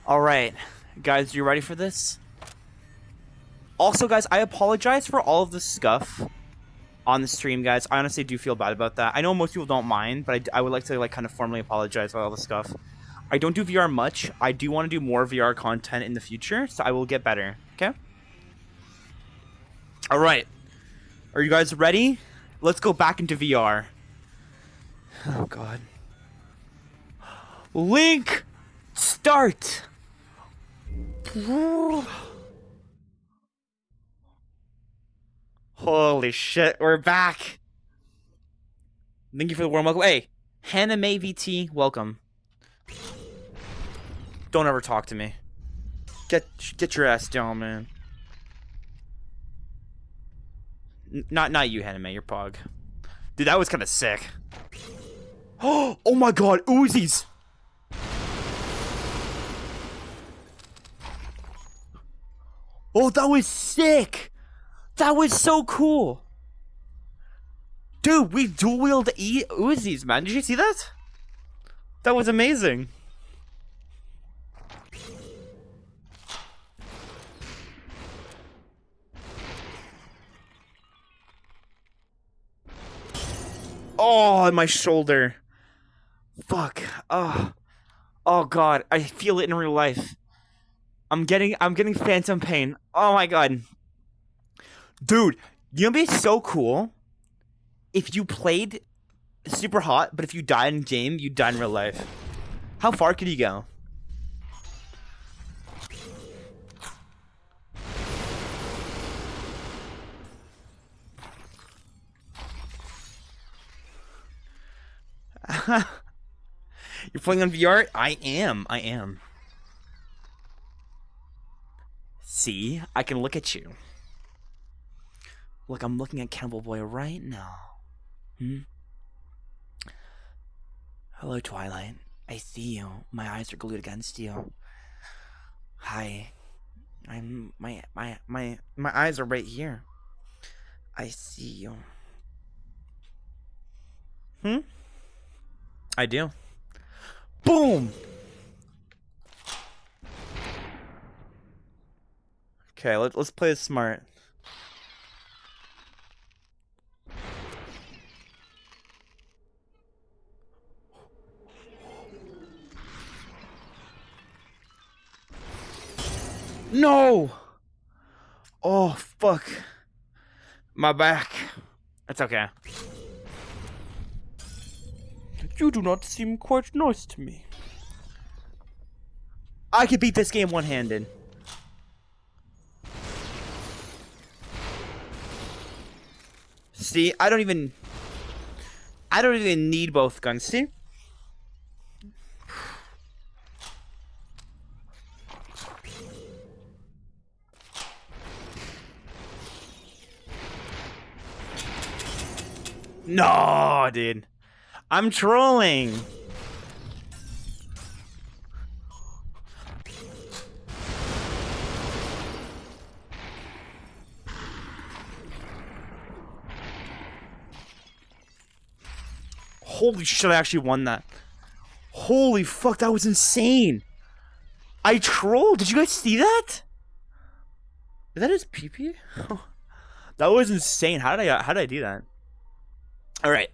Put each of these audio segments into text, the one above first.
Alright, guys, you ready for this? Also, guys, I apologize for all of the scuff on the stream, guys. I honestly do feel bad about that. I know most people don't mind, but I would like to kind of formally apologize for all the scuff. I don't do VR much. I do want to do more VR content in the future, so I will get better, okay? Alright. Are you guys ready? Let's go back into VR. Oh, God. Link! Start! Holy shit, we're back! Thank you for the warm welcome. Hey, Hannah May VT, welcome. Don't ever talk to me. Get your ass down, man. Not you, Hannah May, you're Pog. Dude, that was kind of sick. Oh my god, Uzis! Oh, that was sick! That was so cool! Dude, we dual-wield Uzis, man. Did you see that? That was amazing. Oh, my shoulder. Fuck. Oh god, I feel it in real life. I'm getting phantom pain. Oh my god. Dude, you know what'd be so cool? If you played super hot, but if you died in game, you died in real life. How far could you go? You're playing on VR? I am. See? I can look at you. Look, I'm looking at Cannibal Boy right now. Hello, Twilight. I see you. My eyes are glued against you. Hi. My eyes are right here. I see you. I do. Boom! Okay, let's play this smart. No! Oh, fuck. My back. That's okay. You do not seem quite nice to me. I could beat this game one-handed. See, I don't even need both guns, see? No, dude. I'm trolling. Holy shit, I actually won that. Holy fuck, that was insane. I trolled. Did you guys see that? Is that his pee-pee? That was insane. How did I do that? All right.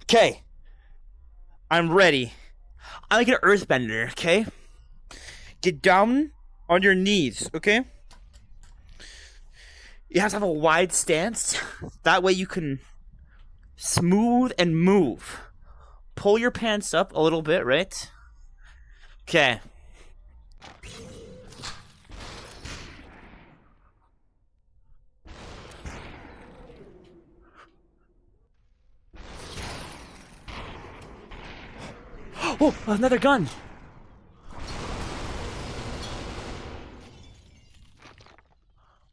Okay. I'm ready. I'm like an earthbender, okay? Get down on your knees, okay? You have to have a wide stance. That way you can smooth and move. Pull your pants up a little bit, right? Okay. Oh, another gun.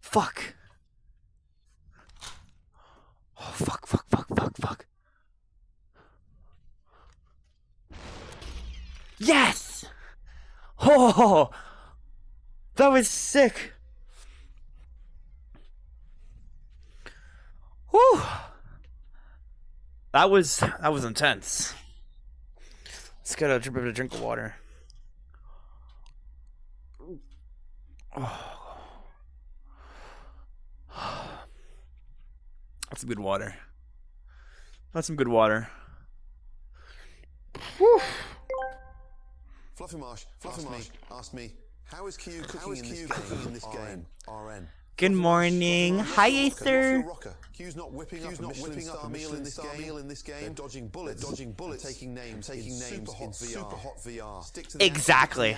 Fuck. Oh, fuck. Yes! Oh, that was sick. Whew. That was intense. Let's get a drink of water. That's some good water. That's some good water. Whew. Fluffy Marsh asked me, how is Q cooking in this game? RN. Good morning. Hi, Aether. Q's not whipping up a meal in this game. They're dodging bullets, taking names in super hot VR. Exactly.